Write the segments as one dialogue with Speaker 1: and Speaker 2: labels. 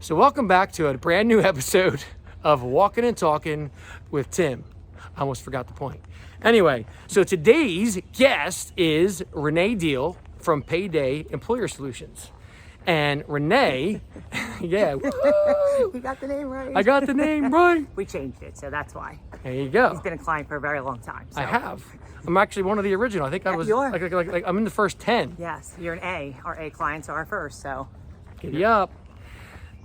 Speaker 1: So welcome back to a brand new episode of Walkin Talkin with Tim. I almost forgot the point. Anyway, so today's guest is Renee Deal from PayDay Employer Solutions. And Renee, yeah.
Speaker 2: You got the name right.
Speaker 1: I got the name right.
Speaker 2: We changed it, so that's why.
Speaker 1: There you go.
Speaker 2: He's been a client for a very long time. So.
Speaker 1: I have. I'm actually one of the original. I think I was
Speaker 2: you are.
Speaker 1: like I'm in the first 10.
Speaker 2: Yes, you're an A. Our A clients are our first, so.
Speaker 1: Giddy up.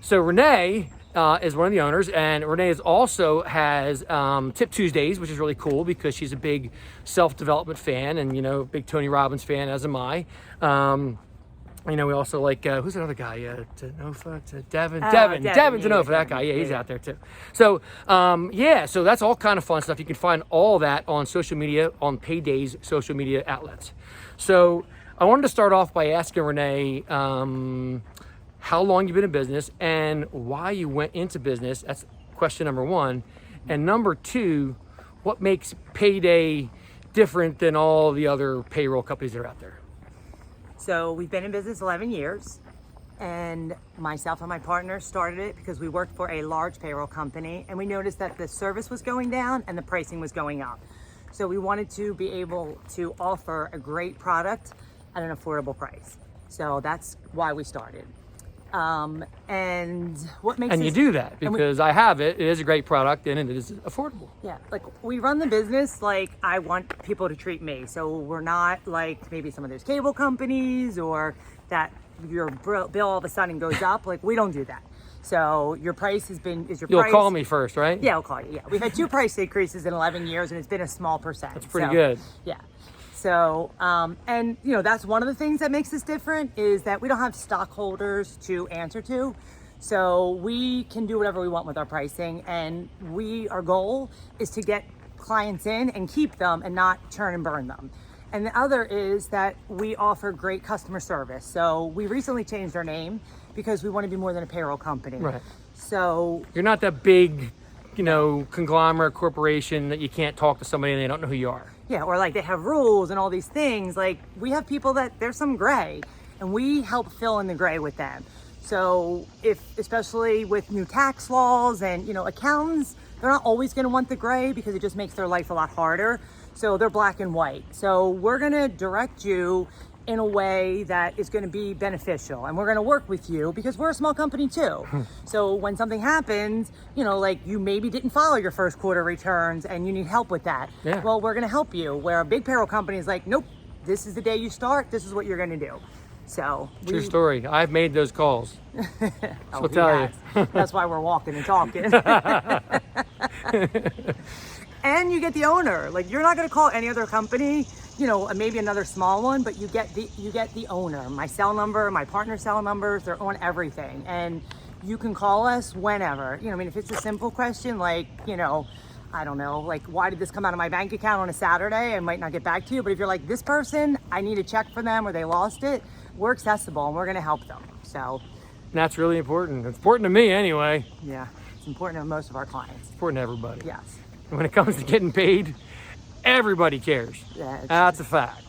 Speaker 1: So Renee is one of the owners, and Renee also has Tip Tuesdays, which is really cool because she's a big self-development fan and, big Tony Robbins fan, as am I. We also like, who's another guy? Devin Denofa, that guy. Yeah, he's out there too. So, so that's all kind of fun stuff. You can find all that on social media, on PayDay's social media outlets. So I wanted to start off by asking Renee, how long you've been in business and why you went into business. That's question number one. And number two, what makes PayDay different than all the other payroll companies that are out there?
Speaker 2: So we've been in business 11 years, and myself and my partner started it because we worked for a large payroll company, and we noticed that the service was going down and the pricing was going up. So we wanted to be able to offer a great product at an affordable price. So that's why we started. And what makes
Speaker 1: you do that because I have it. It is a great product and it is affordable.
Speaker 2: Yeah, like we run the business like I want people to treat me. So we're not like maybe some of those cable companies or that your bill all of a sudden goes up. Like we don't do that. So your price is your price.
Speaker 1: You'll call me first, right?
Speaker 2: Yeah, I'll call you. Yeah, we've had 2 price increases in 11 years, and it's been a small percent.
Speaker 1: That's pretty good.
Speaker 2: Yeah. So, that's one of the things that makes us different is that we don't have stockholders to answer to. So we can do whatever we want with our pricing, and our goal is to get clients in and keep them and not churn and burn them. And the other is that we offer great customer service. So we recently changed our name because we want to be more than a payroll company.
Speaker 1: Right.
Speaker 2: So
Speaker 1: you're not that big, conglomerate corporation that you can't talk to somebody and they don't know who you are.
Speaker 2: Yeah, or like they have rules and all these things. Like we have people that there's some gray, and we help fill in the gray with them. So especially with new tax laws and, accountants, they're not always going to want the gray because it just makes their life a lot harder. So they're black and white. So we're going to direct you in a way that is going to be beneficial, and we're going to work with you because we're a small company too. So when something happens, like you maybe didn't follow your first quarter returns and you need help with that.
Speaker 1: Yeah.
Speaker 2: Well, we're going to help you. Where a big payroll company is like, nope, this is the day you start. This is what you're going to do. So
Speaker 1: true story. I've made those calls. I'll tell you.
Speaker 2: That's why we're walking and talking. And you get the owner. Like you're not going to call any other company, maybe another small one, but you get the owner. My cell number, my partner's cell numbers, they're on everything. And you can call us whenever. If it's a simple question like, I don't know, like why did this come out of my bank account on a Saturday? I might not get back to you, but if you're like this person, I need a check for them or they lost it, we're accessible and we're going to help them. So
Speaker 1: that's really important. It's important to me anyway.
Speaker 2: Yeah, it's important to most of our clients.
Speaker 1: It's important to everybody.
Speaker 2: Yes.
Speaker 1: When it comes to getting paid, everybody cares.
Speaker 2: Yeah,
Speaker 1: that's a fact.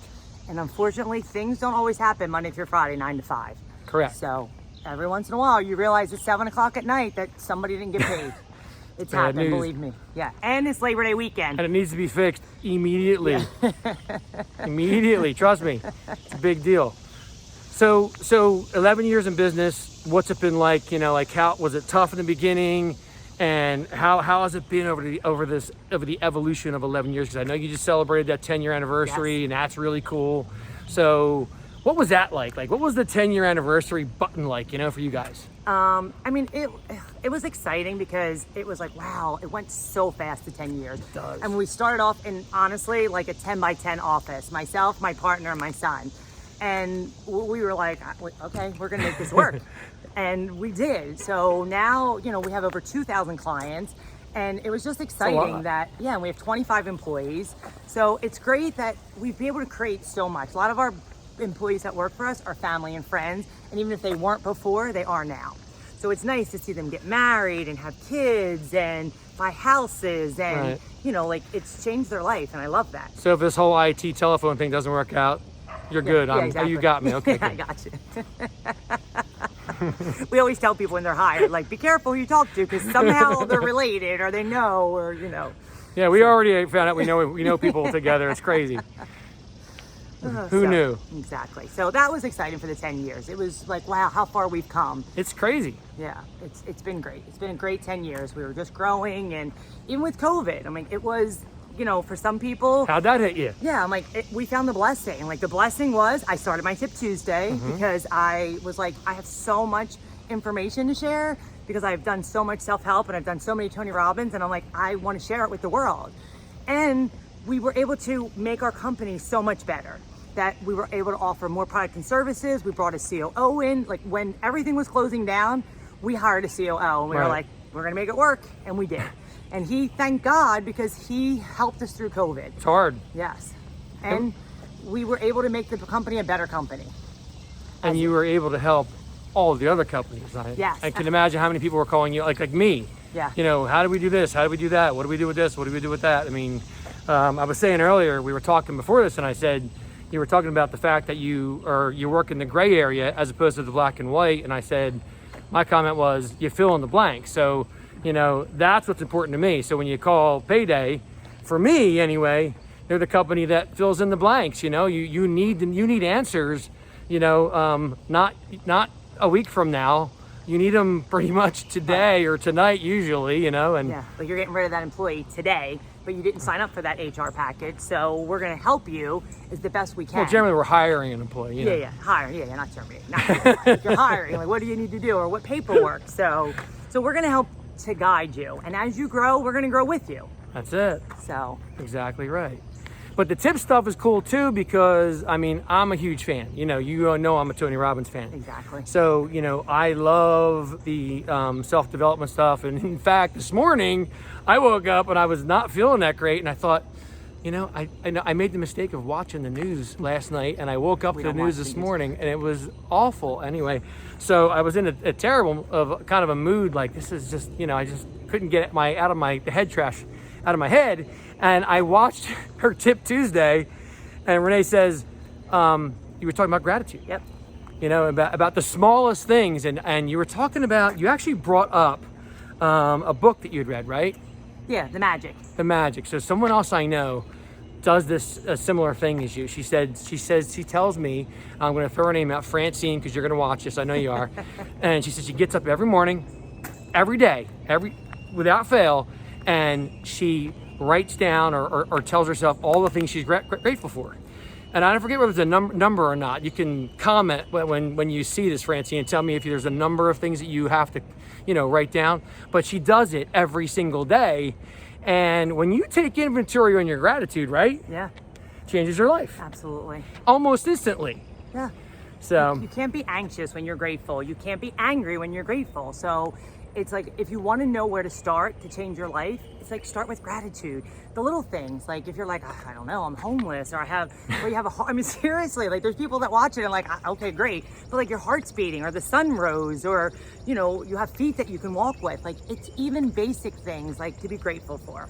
Speaker 2: And unfortunately, things don't always happen Monday through Friday, 9 to 5.
Speaker 1: Correct.
Speaker 2: So every once in a while, you realize it's 7 o'clock at night that somebody didn't get paid. It's happened,
Speaker 1: news.
Speaker 2: Believe me. Yeah, and it's Labor Day weekend.
Speaker 1: And it needs to be fixed immediately. Yeah. Immediately, trust me. It's a big deal. So 11 years in business, what's it been like? How was it tough in the beginning? And how has it been over the evolution of 11 years? Because I know you just celebrated that 10-year anniversary,
Speaker 2: yes.
Speaker 1: And that's really cool. So what was that like? Like, what was the 10-year anniversary button like, for you guys?
Speaker 2: It was exciting because it was like, wow, it went so fast to 10 years.
Speaker 1: It does.
Speaker 2: And we started off in, honestly, like a 10 by 10 office. Myself, my partner, and my son. And we were like, okay, we're going to make this work. And we did. So now, we have over 2,000 clients. And it was just exciting that, and we have 25 employees. So it's great that we've been able to create so much. A lot of our employees that work for us are family and friends. And even if they weren't before, they are now. So it's nice to see them get married and have kids and buy houses. And,
Speaker 1: right.
Speaker 2: It's changed their life. And I love that.
Speaker 1: So if this whole IT telephone thing doesn't work out, you're good.
Speaker 2: Exactly.
Speaker 1: You got me. Okay.
Speaker 2: I got you. We always tell people when they're hired, like, be careful who you talk to, because somehow they're related, or they know, or
Speaker 1: Yeah, we already found out we know people together. It's crazy. Who knew?
Speaker 2: Exactly. So that was exciting for the 10 years. It was like, wow, how far we've come.
Speaker 1: It's crazy.
Speaker 2: Yeah, it's been great. It's been a great 10 years. We were just growing, and even with COVID, I mean, it was, for some people.
Speaker 1: How'd that hit you?
Speaker 2: Yeah, I'm like, we found the blessing. Like, the blessing was I started my Tip Tuesday because I was like, I have so much information to share because I've done so much self-help and I've done so many Tony Robbins, and I'm like, I want to share it with the world. And we were able to make our company so much better, that we were able to offer more product and services. We brought a COO in. Like, when everything was closing down, we hired a COO, and we were like, we're gonna make it work, and we did. And he, thank God, because he helped us through COVID.
Speaker 1: It's hard.
Speaker 2: Yes. And we were able to make the company a better company.
Speaker 1: And you were able to help all of the other companies.
Speaker 2: Yes.
Speaker 1: I can imagine how many people were calling you, like me.
Speaker 2: Yeah.
Speaker 1: How do we do this? How do we do that? What do we do with this? What do we do with that? I mean, I was saying earlier, we were talking before this, and I said, you were talking about the fact that you work in the gray area as opposed to the black and white. And I said, my comment was, you fill in the blank. So, that's what's important to me. So when you call PayDay, for me anyway, they're the company that fills in the blanks. You need answers, not a week from now. You need them pretty much today or tonight usually, and
Speaker 2: yeah, but you're getting rid of that employee today, but you didn't sign up for that HR package, so we're going to help you as the best we can.
Speaker 1: Well, generally we're hiring an employee.
Speaker 2: Yeah, hiring. Yeah, not terminating. Not you're hiring. Like, what do you need to do, or what paperwork? So we're going to help to guide you, and as you grow, we're going to grow with you.
Speaker 1: That's it.
Speaker 2: So
Speaker 1: exactly right. But the tip stuff is cool too, because I'm a huge fan. You know I'm a Tony Robbins fan.
Speaker 2: Exactly.
Speaker 1: So I love the self-development stuff. And in fact, this morning I woke up and I was not feeling that great, and I thought, I made the mistake of watching the news last night, and I woke up to the news this morning, and it was awful. Anyway, so I was in a terrible kind of a mood. Like, this is just, I just couldn't get the head trash out of my head. And I watched her Tip Tuesday, and Renee says, you were talking about gratitude.
Speaker 2: Yep.
Speaker 1: About the smallest things. And you were talking about, you actually brought up a book that you had read, right?
Speaker 2: Yeah, The Magic.
Speaker 1: The Magic. So someone else I know does a similar thing as you. She tells me, I'm going to throw her name out, Francine, because you're going to watch this. I know you are. And she says she gets up every morning, every day, without fail, and she writes down or tells herself all the things she's grateful for. And I don't forget whether it's a number or not. You can comment when you see this, Francine, and tell me if there's a number of things that you have to, write down. But she does it every single day. And when you take inventory on your gratitude, right?
Speaker 2: Yeah.
Speaker 1: Changes your life.
Speaker 2: Absolutely.
Speaker 1: Almost instantly.
Speaker 2: Yeah.
Speaker 1: So
Speaker 2: you can't be anxious when you're grateful. You can't be angry when you're grateful. So it's like, if you want to know where to start to change your life, it's like, start with gratitude. The little things, like if you're like, I don't know, I'm homeless, or seriously, like there's people that watch it and like, okay, great. But like, your heart's beating, or the sun rose, or, you have feet that you can walk with. Like, it's even basic things like to be grateful for.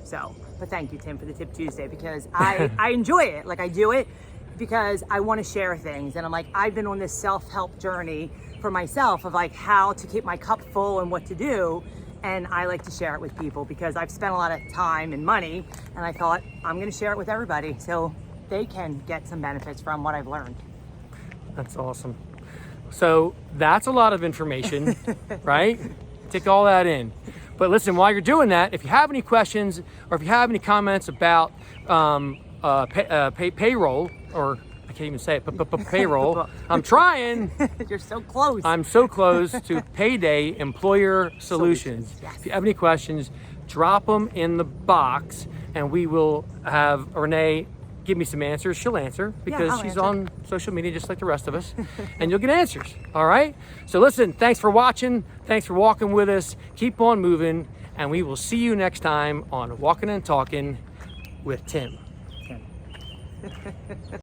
Speaker 2: So, but thank you, Tim, for the Tip Tuesday, because I enjoy it. Like, I do it because I want to share things. And I'm like, I've been on this self-help journey for myself of like how to keep my cup full and what to do. And I like to share it with people because I've spent a lot of time and money, and I thought, I'm going to share it with everybody so they can get some benefits from what I've learned.
Speaker 1: That's awesome. So that's a lot of information, right? Take all that in. But listen, while you're doing that, if you have any questions or if you have any comments about payroll, or I can't even say it, but payroll. I'm trying.
Speaker 2: You're so close.
Speaker 1: I'm so close to PayDay Employer Solutions.
Speaker 2: Yes.
Speaker 1: If you have any questions, drop them in the box, and we will have Renee give me some answers. She'll answer because she's on social media just like the rest of us, and you'll get answers. All right? So listen, thanks for watching. Thanks for walking with us. Keep on moving, and we will see you next time on Walkin' and Talkin' with Tim.